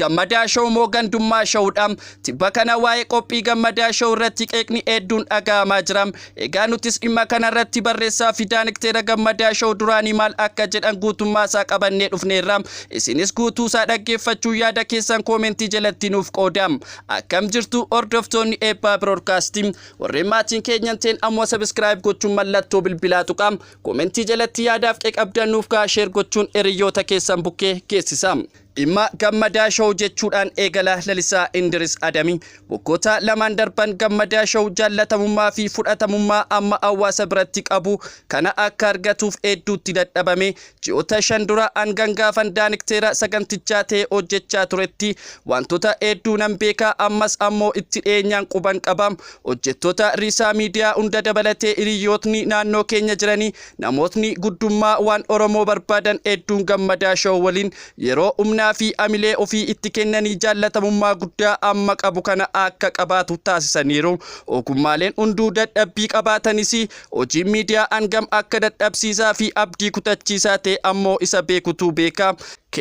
Gammadaa Show moo gandummaa showdhaam tibba kana waa'ee qophii Gammadaa Show irratti qeeqni hedduun dhaga'amaa jiram. Egaa nutis dhimma kana irratti barreessaa fi daanekteera Gammadaa Show duraanii maal akka jedhan guutummaa isaa qabannee dhufneerra. Isinis guutuu isaa dhaggeeffachuu yaada keessan koomentii jalatti nuuf qoodam. Akkam jirtu hordoftoonni Eebbaa Broadcasting warreen maatiin keenyan ta'an ammoo subscribe gochuun mallattoo bilbilaa tuqam. Koomentii jalatti yaadaaf qeeqabdan nuuf gaa share gochuun hiriyoota keessan bukkee geessisam. Dhimma Gammadaa Show jechuudhaan eegala lalisaa Indiris Adami waggoota lamaan darban Gammadaa Show jaallatamummaa fi fudhatamummaa amma hawaasa biratti qabu kana akka argatuuf hedduutti dadhabame. Ji'oota 5 dura hangan gaafan daanekteera sagantichaa ta'e hojjechaa turetti wantoota hedduu nan beekaa ammas ammoo itti dhiyeenyaan quban qabam. Hojjettoota riisaa miidiyaa hunda dabalatee hiriyootni naannoo keenya jiranii namootni guddummaa waan Oromoo barbaadan hedduun Gammadaa Show waliin yeroo fi amilee ofii itti kennanii jaallatamummaa guddaa amma qabu kana akka qabaatu taasisaniiru. Ogummaaleen hunduu dadhabbii qabaatanis hojii miidiyaa hangam akka dadhabsiisaa fi abdii kutachiisaa ta'e ammoo isa beekutu beeka.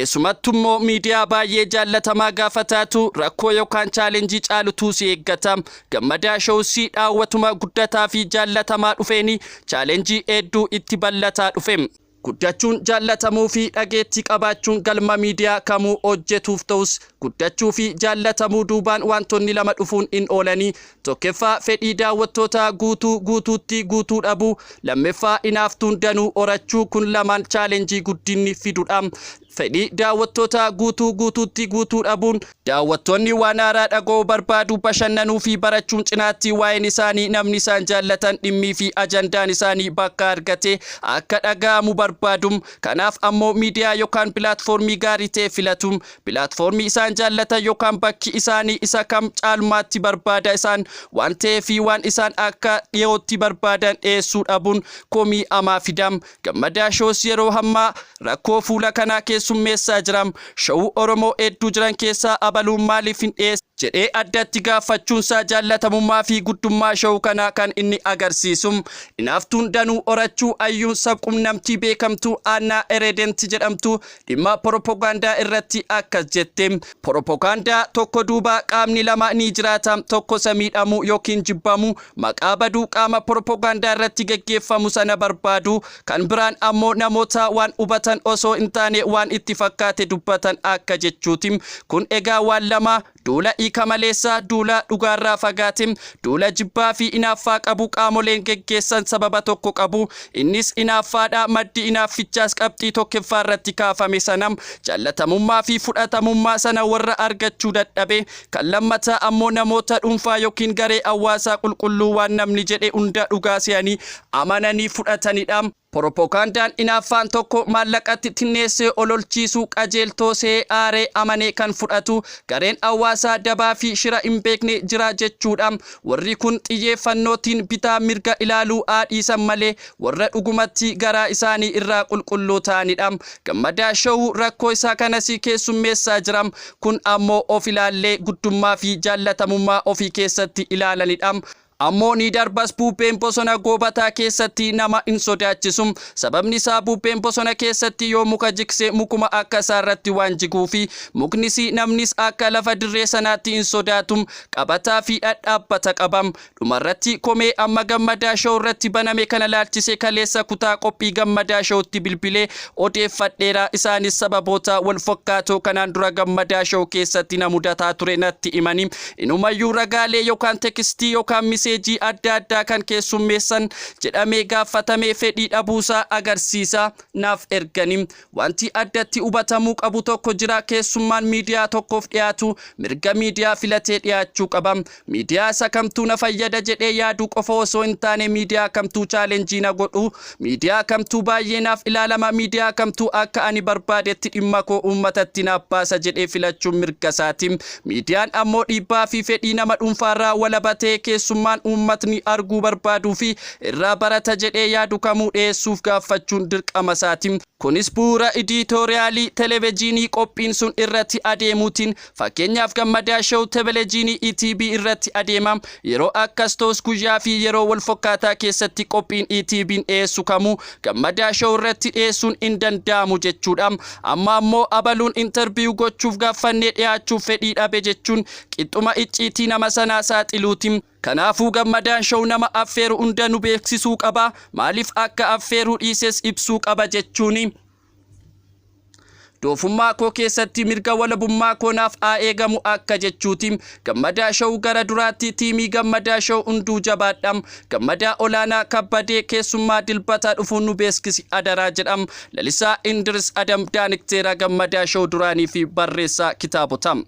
Keessumattummoo miidiyaa baay'ee jaallatamaa gaafa taatu rakkoo yookaan chaalenjii caalutu si eeggata. Gammadaa Show si daawwatuma guddataa fi jaallatamaa dhufeeni chaalenjii hedduu itti bal'ataa dhufe. Guddachuun jaallatamuu fi dhageettii qabaachuun galma miidiyaa kamuu hojjetuuf ta'us guddachuu fi jaallatamuu duubaan wantoonni lama dhufuun hin oolanii. Tokkoffaa fedhii daawwattoota guutuutti guutuu dhabuu, lammaffaa hinaaftuun danuu horachuu. Kun lamaan chaalenjii guddinni fidudha. Fedhii daawwattoota guutuutti guutuu dhabuun daawwattoonni waan haaraa dhaga'uu barbaadu, bashannanuu fi barachuun cinaatti waa'een isaanii namni isaan jaallatan dhimmii fi ajandaan isaanii bakka argate akka dhaga'amu barbaadum. Kanaaf ammoo miidiyaa yookaan pilaatfoormii gaarii ta'e filatum. Pilaatfoormii isaan jaallatan yookaan bakki isaanii isa kam caalmaatti barbaada isaan waan ta'eef waan isaan akka dhiyootti barbaadan dhiyeessuu dhabuun komii hamaa fidam. Gammadaa Show yeroo hammaa rakkoo fuula kanaa keessummeessaa jiram. Show Oromoo hedduu jiran keessaa abaluun maaliif hin dhiyeessu jedhee addatti gaafachuunsaa jaallatamummaa fi guddummaa show kanaa kan inni agarsiisum. Hinaaftuun danuu horachuu hayyuun sabquunnamtii beekamtuu Annaa Eredent jedhamtu dhimma propagaandaa irratti akkas jette. Propagaandaa tokko duuba qaamni lama ni jiraata. Tokko samiidhamu yookiin jibbamu maqaa baduu qaama propagaandaa irratti geggeeffamu sana barbaadu. Kan biraan ammoo namoota waan hubatan osoo hin taane waan itti fakkaate dubbatan akka jechuuti. Kun egaa waan lama duula hiika maleessa, duula dhugaarraa fagaatim, duula jibbaa fi hinaaffaa qabu qaamoleen geggeessan sababa tokko qabu. Innis hinaaffaadha. Maddi hinaaffichaas qabxii tokkoffaa irratti kaafame sanam jaallatamummaa fi fudhatamummaa sana warra argachuu dadhabe. Kan lammataa ammoo namoota dhuunfaa yookiin garee hawaasaa qulqulluu waan namni jedhe hunda dhugaa se'anii amananii fudhatanidha. Propagandaan hinaaffaan tokko maallaqatti tinneessee ololchiisuu qajeeltoo see aaree amanee kan fudhatu gareen hawaasaa dabaa fi shira hin beekne jira jechuudha. Warri kun xiyyeeffannootiin bitaa mirga ilaaluu dhiisan malee warra dhugumatti garaa isaanii irraa qulqulluu ta'anidha. Gammadaa Show rakkoo isaa kanas keessummeessaa jiram. Kun ammoo of ilaallee guddummaa fi jaallatamummaa ofii keessatti ilaalanidha. Ammoo ni darbas bubbeen bosona goobataa keessatti nama hin sodaachisum. Sababni isaa bubbeen bosona keessatti yoo muka jiksee mukuma akka isaarratti waan jiguufi muknis namnis akka lafa dirree sanaatti hin sodaatum. Qabataa fi dhadhaabbata qabam. Dhumarratti komee amma Gammadaa Show irratti baname kana laalchisee kaleessa kutaa qophii Gammadaa Showtti bilbilee odeeffadheera. Isaanis sababoota wal fakkaatoo kanaan dura Gammadaa Show keessatti na mudataa ture natti himani. Inumayyuu ragaalee yookaan tekstii yookaan meseejii adda addaa kan keessummeessan jedhamee gaafatamee fedhii dhabuusaa agarsiisa naaf ergani. Wanti addatti hubatamuu qabu tokko jira. Keessummaan miidiyaa tokkoof dhiyaatu mirga miidiyaa filatee dhiyaachuu qaba. Miidiyaa isa kamtuu na fayyada jedhee yaaduu qofa osoo hin taane miidiyaa kamtuu chaalenjii na godhu, miidiyaa kamtuu baay'ee naaf ilaalama, miidiyaa kamtuu akka ani barbaadetti dhimma koo uummatatti naaf baasa jedhee filachuun mirga isaati. Miidiyaan ammoo dhiibbaa fi fedhii nama dhuunfaarraa walabatee keessummaan uummatni arguu barbaaduu fi irraa barata jedhee yaadu kamuu dhiyeessuuf gaafachuun dirqama isaati. kunis bu'uura editoriaalii televezyiinii qophiin sun irratti adeemuutiin fakkeenyaaf Gammadaa Show televezyiinii ETV irratti adeemam yeroo akkas ta'us guyyaa fi yeroo wal fakkaataa keessatti qophiin ETV'n dhiyeessu kamuu Gammadaa Show irratti dhiyeessuun hin danda'amu jechuudha. Amma ammoo abaluun interview gochuuf gaafannee dhiyaachuuf fedhii dhabe jechuun qixxuma icciitii nama sanaa saaxiluutiin. Kanaafuu Gammadaan Show nama affeeru hunda nu beeksisuu qaba, maaliif akka affeeruu dhiises ibsuu qaba jechuuni. Doofummaa koo keessatti mirga walabummaa koonaaf haa eegamu akka jechuutiin Gammadaa Show gara duraatti tiimii Gammadaa Show hunduu jabaadham Gammadaa Olaanaa Kabbadee keessummaa dilbataa dhufuun nu beeksisi adaraa jedham. Lalisaa Indiris Adam Daanekteera Gammadaa Show duraanii fi barreessaa kitaabotam.